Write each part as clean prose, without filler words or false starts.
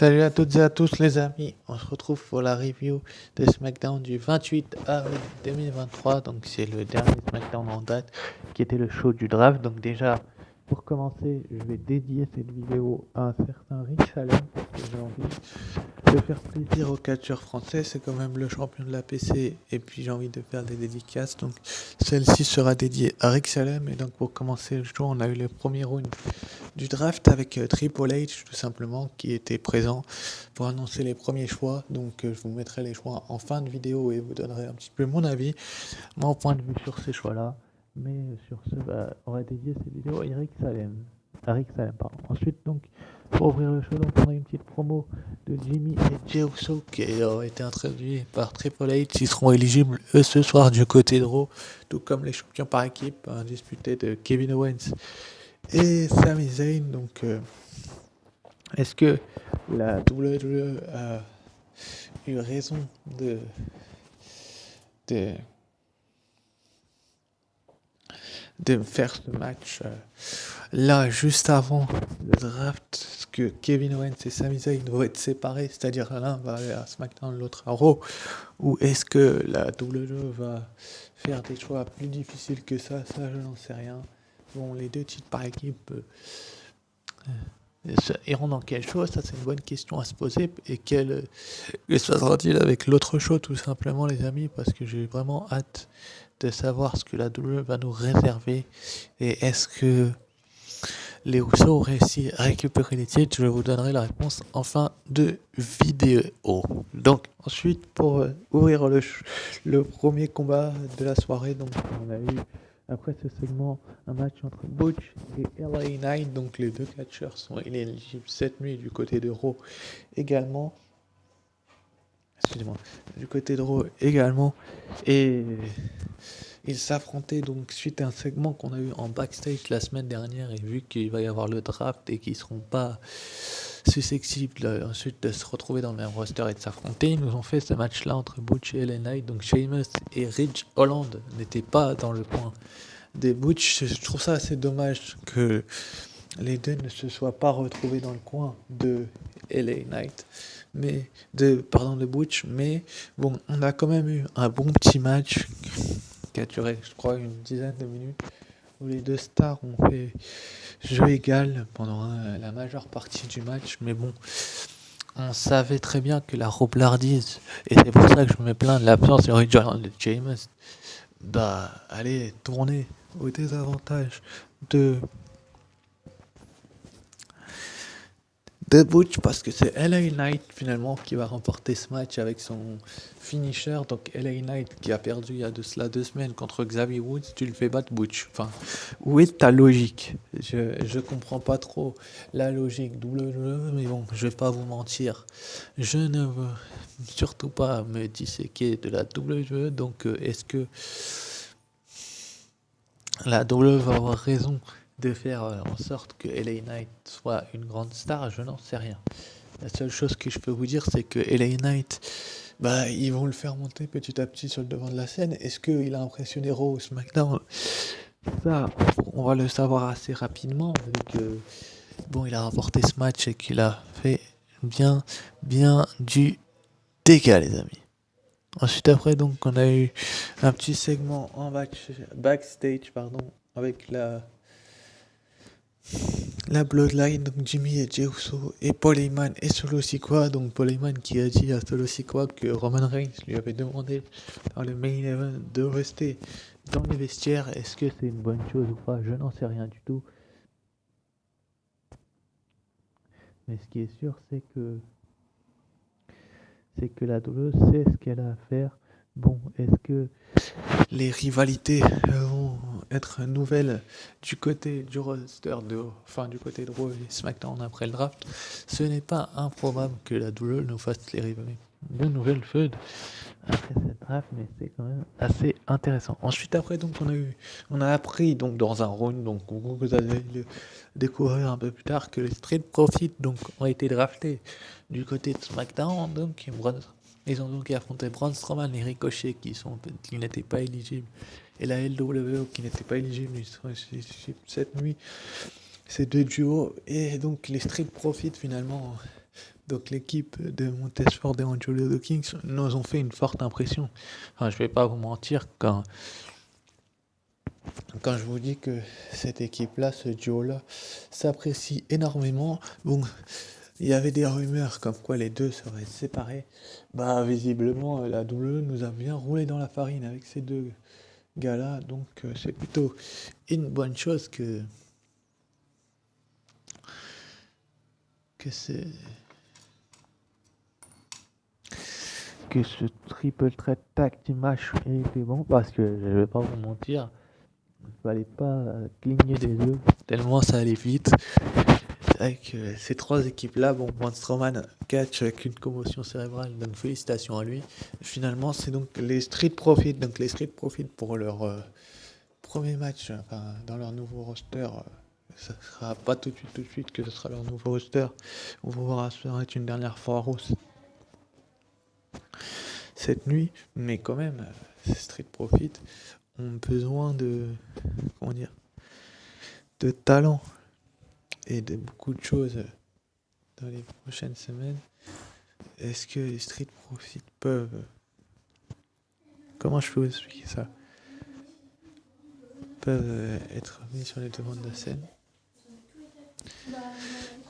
Salut à toutes et à tous les amis, on se retrouve pour la review de SmackDown du 28 avril 2023, donc c'est le dernier SmackDown en date qui était le show du draft. Donc déjà, pour commencer, je vais dédier cette vidéo à un certain Rick Salem, parce que j'ai envie de faire plaisir aux catcheurs français, c'est quand même le champion de la PC, et puis j'ai envie de faire des dédicaces, donc celle-ci sera dédiée à Rick Salem. Et donc pour commencer le show, on a eu le premier round du draft avec Triple H tout simplement qui était présent pour annoncer les premiers choix. Donc je vous mettrai les choix en fin de vidéo et vous donnerai un petit peu mon avis, mon point de vue sur ces choix-là. Mais sur ce, on va dédier cette vidéo à Rick Salem. Pardon. Ensuite, donc, pour ouvrir le show, donc, on a une petite promo de Jimmy et Jey Uso qui a été introduit par Triple H. Ils seront éligibles eux ce soir du côté de Raw, tout comme les champions par équipe disputés de Kevin Owens et Sami Zayn. Donc, est-ce que la WWE a eu raison de, de faire ce match là juste avant le draft? Est-ce que Kevin Owens et Sami Zayn vont être séparés, c'est-à-dire l'un va aller à SmackDown, l'autre à Raw, ou est-ce que la WWE va faire des choix plus difficiles que ça je n'en sais rien. Bon, les deux titres par équipe iront dans quel show? Ça, c'est une bonne question à se poser. Et que se passera-t-il avec l'autre show, tout simplement, les amis? Parce que j'ai vraiment hâte de savoir ce que la WWE va nous réserver. Et est-ce que les Usos ont réussi à récupérer les titres? Je vous donnerai la réponse en fin de vidéo. Donc, ensuite, pour ouvrir le premier combat de la soirée, donc on a eu, après ce segment, un match entre Butch et LA Knight. Donc les deux catcheurs sont éligibles cette nuit du côté de Raw également. Excusez-moi, du côté de Raw également. Et ils s'affrontaient donc suite à un segment qu'on a eu en backstage la semaine dernière. Et vu qu'il va y avoir le draft et qu'ils ne seront pas susceptibles ensuite de se retrouver dans le même roster et de s'affronter, ils nous ont fait ce match-là entre Butch et LA Knight. Donc Sheamus et Ridge Holland n'étaient pas dans le coin des Butch. Je trouve ça assez dommage que les deux ne se soient pas retrouvés dans le coin de LA Knight, de Butch. Mais bon, on a quand même eu un bon petit match qui a duré, je crois, une dizaine de minutes, où les deux stars ont fait jeu égal pendant la majeure partie du match. Mais bon, on savait très bien que la roublardise, et c'est pour ça que je me plains de l'absence de Ridge Holland et de Sheamus, allez tourner au désavantage de Butch, parce que c'est LA Knight finalement qui va remporter ce match avec son finisher. Donc LA Knight qui a perdu il y a de cela 2 semaines contre Xavier Woods, tu le fais battre Butch. Enfin, où est ta logique? Je comprends pas trop la logique WWE, mais bon, je vais pas vous mentir, je ne veux surtout pas me disséquer de la WWE. Donc est-ce que la WWE va avoir raison de faire en sorte que LA Knight soit une grande star? Je n'en sais rien. La seule chose que je peux vous dire, c'est que LA Knight, ils vont le faire monter petit à petit sur le devant de la scène. Est-ce qu'il a impressionné Raw ou SmackDown? Ça, on va le savoir assez rapidement, vu que il a remporté ce match et qu'il a fait bien du dégât, les amis. Ensuite, après, donc, on a eu un petit segment en backstage, avec la Bloodline, donc Jimmy et Jey Uso et Paul Heyman et Solo Sikoa. Donc Paul Heyman qui a dit à Solo Sikoa que Roman Reigns lui avait demandé dans le main event de rester dans les vestiaires. Est-ce que c'est une bonne chose ou pas? Je n'en sais rien du tout. Mais ce qui est sûr, c'est que la WWE sait ce qu'elle a à faire. Bon, est-ce que les rivalités vont être nouvelles du côté du roster du côté de Raw et SmackDown après le draft? Ce n'est pas improbable que la WWE nous fasse les rivalités de nouvelles feuds après cette draft, mais c'est quand même assez intéressant. Ensuite, après, donc, on a appris, donc, dans un round, donc, vous allez le découvrir un peu plus tard, que les Street Profits, donc, ont été draftés du côté de SmackDown. Donc, ils ont donc affronté Braun Strowman et Ricochet qui n'étaient pas éligibles, et la LWO qui n'était pas éligible. Ils sont cette nuit, ces deux duos. Et donc les Street Profits finalement Donc l'équipe de Montesfort et Angelo Dawkins nous ont fait une forte impression. Enfin, je vais pas vous mentir quand je vous dis que cette équipe-là, ce duo-là, s'apprécie énormément. Bon, il y avait des rumeurs comme quoi les deux seraient séparés. Bah visiblement, la WWE nous a bien roulé dans la farine avec ces deux gars-là. Donc c'est plutôt une bonne chose que c'est que ce triple threat tag team match était bon parce que je vais pas vous mentir, il fallait pas cligner des yeux tellement ça allait vite. Avec ces trois équipes-là, bon, Braun Strowman catch avec une commotion cérébrale, donc félicitations à lui. Finalement, c'est donc les Street Profits, pour leur premier match, enfin, dans leur nouveau roster. Ça sera pas tout de suite que ce sera leur nouveau roster. On va voir être une dernière fois à Rousse cette nuit, mais quand même, Street Profits ont besoin de talent et de beaucoup de choses dans les prochaines semaines. Est-ce que les Street Profits peuvent... Comment je peux vous expliquer ça? Peuvent être mis sur les devants de la scène.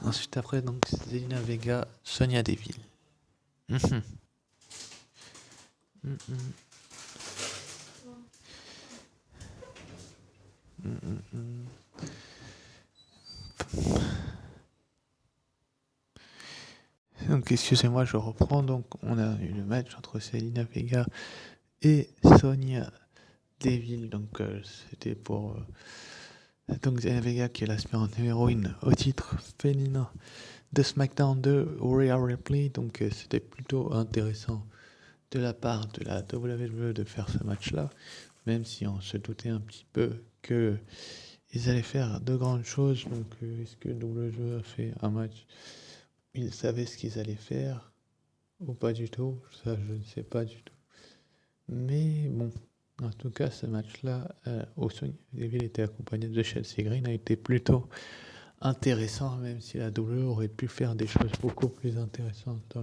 Ensuite, après, donc, Zelina Vega, Sonia Deville. Donc, excusez-moi, je reprends. Donc, on a eu le match entre Zelina Vega et Sonia Deville. Donc, c'était pour... donc, Zelina Vega qui est l'aspirante numéro 1 au titre féminin de SmackDown de Rhea Ripley. Donc, c'était plutôt intéressant de la part de la WWE de faire ce match-là, même si on se doutait un petit peu que ils allaient faire de grandes choses. Donc, est-ce que WWE a fait un match? Ils savaient ce qu'ils allaient faire ou pas du tout? Ça, je ne sais pas du tout. Mais bon, en tout cas, ce match-là, au Sonya Deville était accompagné de Chelsea Green, a été plutôt intéressant, même si la WWE aurait pu faire des choses beaucoup plus intéressantes dans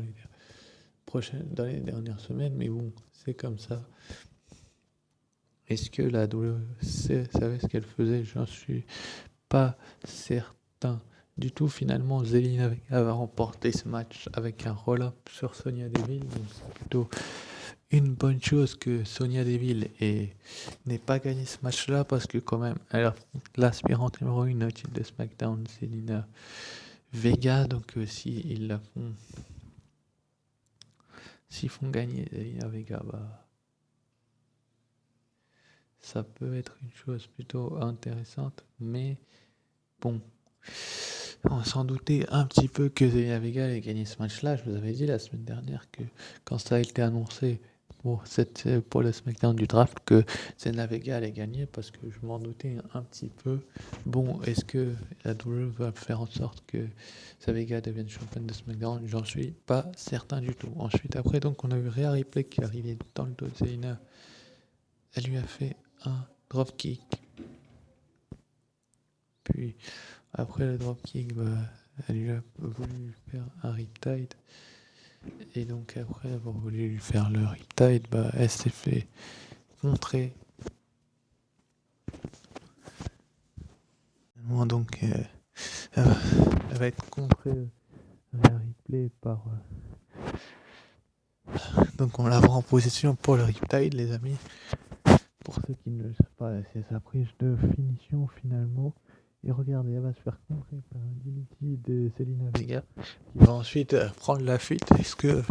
les dernières semaines. Mais bon, c'est comme ça. Est-ce que la WWE savait ce qu'elle faisait? J'en suis pas certain du tout. Finalement, Zelina Vega va remporter ce match avec un roll-up sur Sonia Deville. Donc c'est plutôt une bonne chose que Sonia Deville n'ait pas gagné ce match-là, parce que quand même, elle a l'aspirante numéro 1 au titre de SmackDown, Zelina Vega. Donc s'ils font gagner Zelina Vega, bah ça peut être une chose plutôt intéressante, mais bon, on s'en doutait un petit peu que Zelina Vega allait gagner ce match-là. Je vous avais dit la semaine dernière que quand ça a été annoncé pour le SmackDown du draft, que Zelina Vega allait gagner, parce que je m'en doutais un petit peu. Bon, est-ce que la WWE va faire en sorte que Zelina Vega devienne championne de SmackDown? J'en suis pas certain du tout. Ensuite, après, donc, on a eu Rhea Ripley qui est arrivée dans le dos de Zelina. Elle lui a fait un dropkick. Puis après le dropkick, elle lui a voulu faire un riptide. Et donc après avoir voulu lui faire le riptide, elle s'est fait contrer. Donc elle va être contrée à replay par... Donc on la voit en position pour le riptide, les amis. Pour ceux qui ne le savent pas, c'est sa prise de finition finalement. Et regardez, elle va se faire contrer par un DDT de Zelina Vega, qui va ensuite prendre la fuite. Est-ce que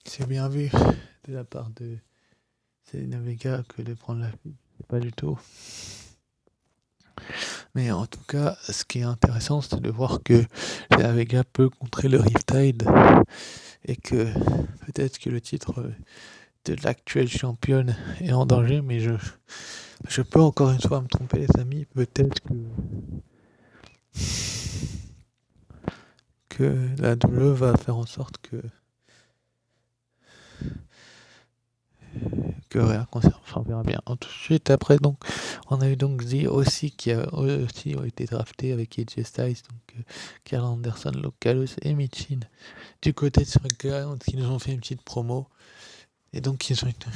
c'est bien vu de la part de Zelina Vega que de prendre la fuite? C'est pas du tout. Mais en tout cas, ce qui est intéressant, c'est de voir que Zelina Vega peut contrer le Riptide, et que peut-être que le titre de l'actuelle championne est en danger. Mais je peux encore une fois me tromper, les amis. Peut-être que la WWE va faire en sorte que Correa conserve, enfin on verra bien. Ensuite après donc on a eu donc Z aussi qui a aussi été drafté avec AJ Styles, donc Karl Anderson, Localus et Michin du côté de SmackDown qui nous ont fait une petite promo. Et donc ils ont été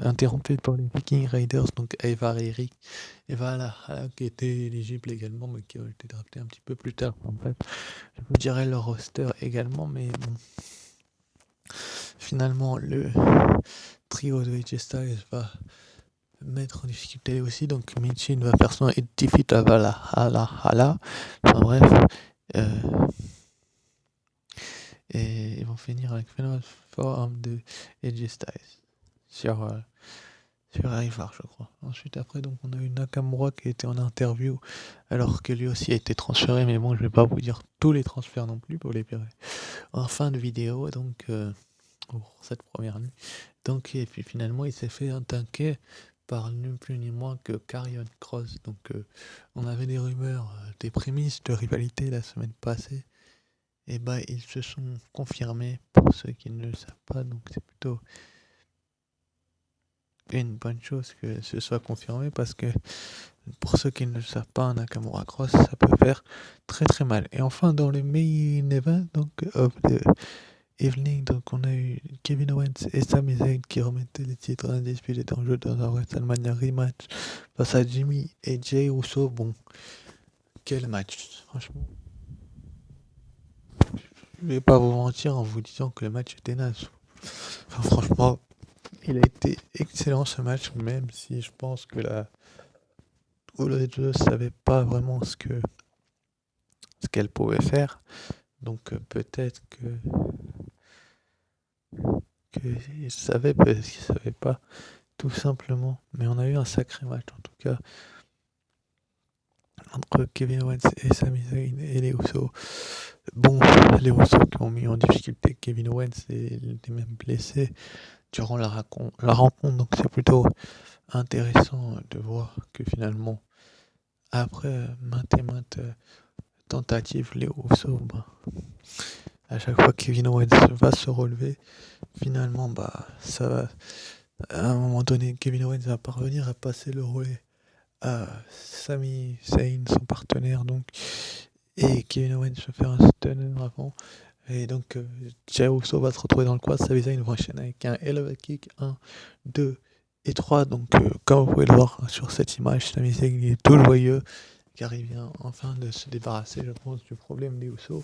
interrompus par les Viking Raiders, donc Eva et Eric. Eva là, qui était éligible également, mais qui a été drafté un petit peu plus tard. En bref, je vous dirai leur roster également, mais bon. Finalement, le trio de AJ Styles va mettre en difficulté aussi, donc Michin va faire son defeat à Valhalla. Enfin bref. Et ils vont finir avec Final Form de AJ Styles sur Ivar, je crois. Ensuite, après, donc, on a eu Nakamura qui était en interview, alors que lui aussi a été transféré, mais bon, je vais pas vous dire tous les transferts non plus pour les verrer en fin de vidéo, donc, pour cette première nuit. Donc, et puis finalement, il s'est fait attaquer par ni plus ni moins que Karrion Kross. Donc, on avait des rumeurs, des prémices de rivalité la semaine passée. Et bah, ils se sont confirmés pour ceux qui ne le savent pas, donc c'est plutôt une bonne chose que ce soit confirmé parce que pour ceux qui ne le savent pas, un Nakamura Cross, ça peut faire très très mal. Et enfin, dans le main event donc, of the evening, donc on a eu Kevin Owens et Sami Zayn qui remettaient les titres indisputés en jeu dans un WrestleMania rematch face à Jimmy et Jey Uso. Bon, quel match, franchement. Je vais pas vous mentir en vous disant que le match était naze. Enfin, franchement, il a été excellent ce match, même si je pense que les deux savait pas vraiment ce qu'elle pouvait faire. Donc peut-être qu'ils savaient, peut-être qu'ils savaient pas, tout simplement. Mais on a eu un sacré match en tout cas entre Kevin Owens et Sami Zayn et les Usos. Bon, les Usos qui ont mis en difficulté Kevin Owens et il était même blessé durant la rencontre, donc c'est plutôt intéressant de voir que finalement, après maintes tentatives, les Usos, à chaque fois que Kevin Owens va se relever, finalement, ça va, à un moment donné, Kevin Owens va parvenir à passer le relais à Sami Zayn, son partenaire, donc, et Kevin Owens va faire un stunner avant. Et donc, Jey Uso va se retrouver dans le quad. Sami Zayn va enchaîner avec un Elbow Kick 1, 2 et 3. Donc, comme vous pouvez le voir sur cette image, Sami Zayn est tout joyeux car il vient enfin de se débarrasser, je pense, du problème des Usos.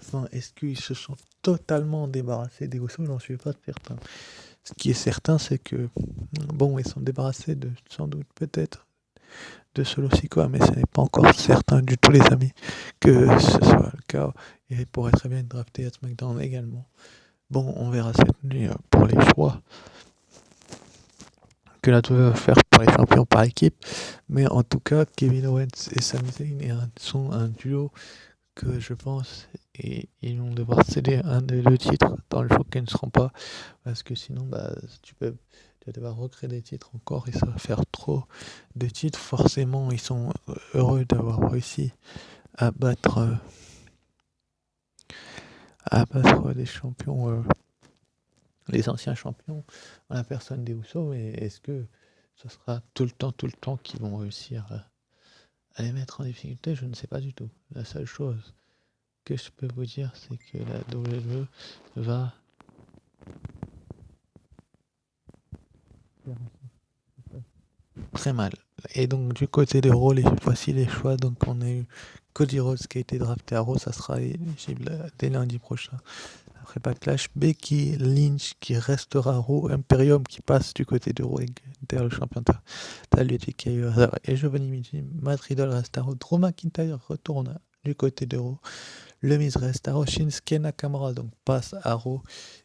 Enfin, est-ce qu'ils se sont totalement débarrassés des Usos? J'en suis pas certain. Ce qui est certain, c'est que, bon, ils sont débarrassés de, sans doute, peut-être, de Solo Sikoa, mais ce n'est pas encore certain du tout, les amis, que ce soit le cas. Et il pourrait très bien être drafté à SmackDown également. Bon, on verra cette nuit pour les choix que la WWE va faire pour les champions par équipe. Mais en tout cas, Kevin Owens et Sami Zayn sont un duo que je pense et ils vont devoir céder un des deux titres dans le show qui ne seront pas, parce que sinon tu vas devoir recréer des titres encore et ça va faire trop de titres. Forcément ils sont heureux d'avoir réussi à battre des champions, les anciens champions en la personne des Usos, mais est-ce que ce sera tout le temps qu'ils vont réussir à les mettre en difficulté? Je ne sais pas du tout. La seule chose que je peux vous dire, c'est que la WWE va très mal. Et donc du côté de Raw, voici les choix. Donc on a eu Cody Rhodes qui a été drafté à Raw, ça sera éligible dès lundi prochain. Après Backlash, Becky Lynch qui restera à Raw, Imperium qui passe du côté de Raw derrière le championnat. Et Giovanni Miji, Matt Riddle reste à Raw, Drew McIntyre retourne du côté de Raw. Le Miz reste à Raw, Shinsuke Nakamura donc passe à Raw,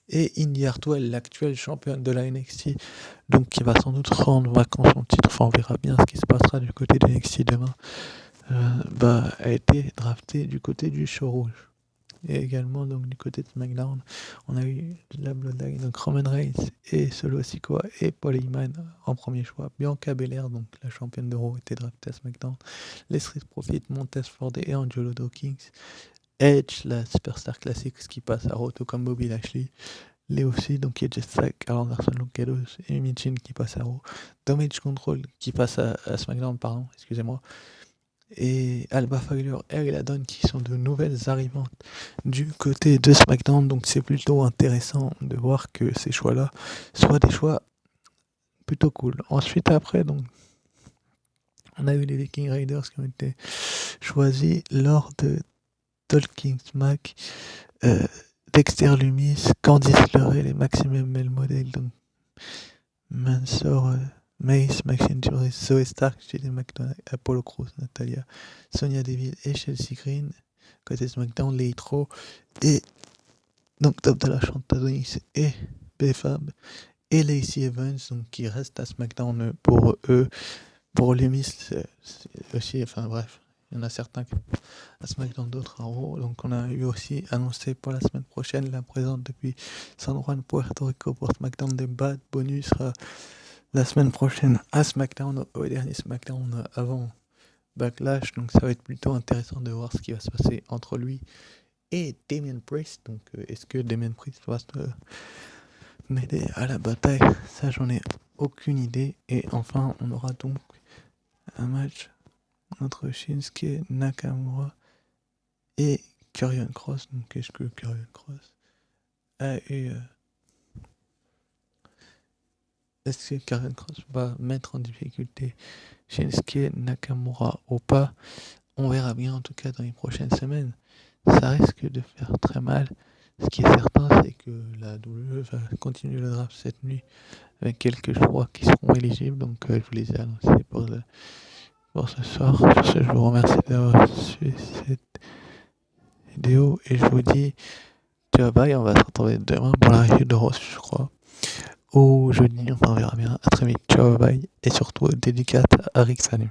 et Indy Hartwell, l'actuelle championne de la NXT, donc qui va sans doute rendre vacant son titre, enfin on verra bien ce qui se passera du côté de NXT demain, a été drafté du côté du show rouge. Et également donc du côté de SmackDown, on a eu la Bloodline, donc Roman Reigns et Solo Sikoa et Paul Heyman en premier choix. Bianca Belair, donc la championne de Raw, était draftée à SmackDown. Les Street Profits, Montez Ford et Angelo Dawkins. Edge, la superstar classique qui passe à Raw, tout comme Bobby Lashley. les aussi, donc il y a Jet Stack, Karl Anderson, Luke Gallows et Michin qui passe à Raw. Damage Control qui passe à SmackDown, pardon, excusez-moi. Et Alba Fowler et Eric Ladon qui sont de nouvelles arrivantes du côté de SmackDown. Donc c'est plutôt intéressant de voir que ces choix-là soient des choix plutôt cool. Ensuite, après, donc, on a eu les Viking Raiders qui ont été choisis lors de Talking Smack. Dexter Lumis, Candice LeRae, les Maximum Male Model, donc Mansour, Mace, Maxine Dupree, Zoe Stark, JD McDonald, Apollo Crews, Natalia, Sonia Deville et Chelsea Green. Côté SmackDown, Leitro et donc Top de la Chantadonis et BFAB et Lacey Evans, donc qui reste à SmackDown pour eux. Pour Lumis, c'est aussi, enfin bref, il y en a certains qui à SmackDown, d'autres à Raw. Donc on a eu aussi annoncé pour la semaine prochaine la présence depuis San Juan, Puerto Rico pour SmackDown de Bad Bunny sera la semaine prochaine à SmackDown, au dernier SmackDown avant Backlash. Donc ça va être plutôt intéressant de voir ce qui va se passer entre lui et Damien Priest. Donc est-ce que Damien Priest va se mêler à la bataille? Ça j'en ai aucune idée. Et enfin on aura donc un match entre Shinsuke Nakamura et Karrion Kross. Donc est-ce que Karrion Kross a eu est-ce que Karrion Kross va mettre en difficulté Shinsuke Nakamura ou pas? On verra bien en tout cas dans les prochaines semaines. Ça risque de faire très mal. Ce qui est certain, c'est que la WWE va continuer le draft cette nuit avec quelques choix qui seront éligibles. Donc je vous les ai annoncés pour ce soir. Sur ce, je vous remercie d'avoir suivi cette vidéo et je vous dis ciao bye. On va se retrouver demain pour la review de Ross, je crois. Ou jeudi, enfin on verra bien. À très vite, ciao bye. Et surtout dédicace à Rick Salut.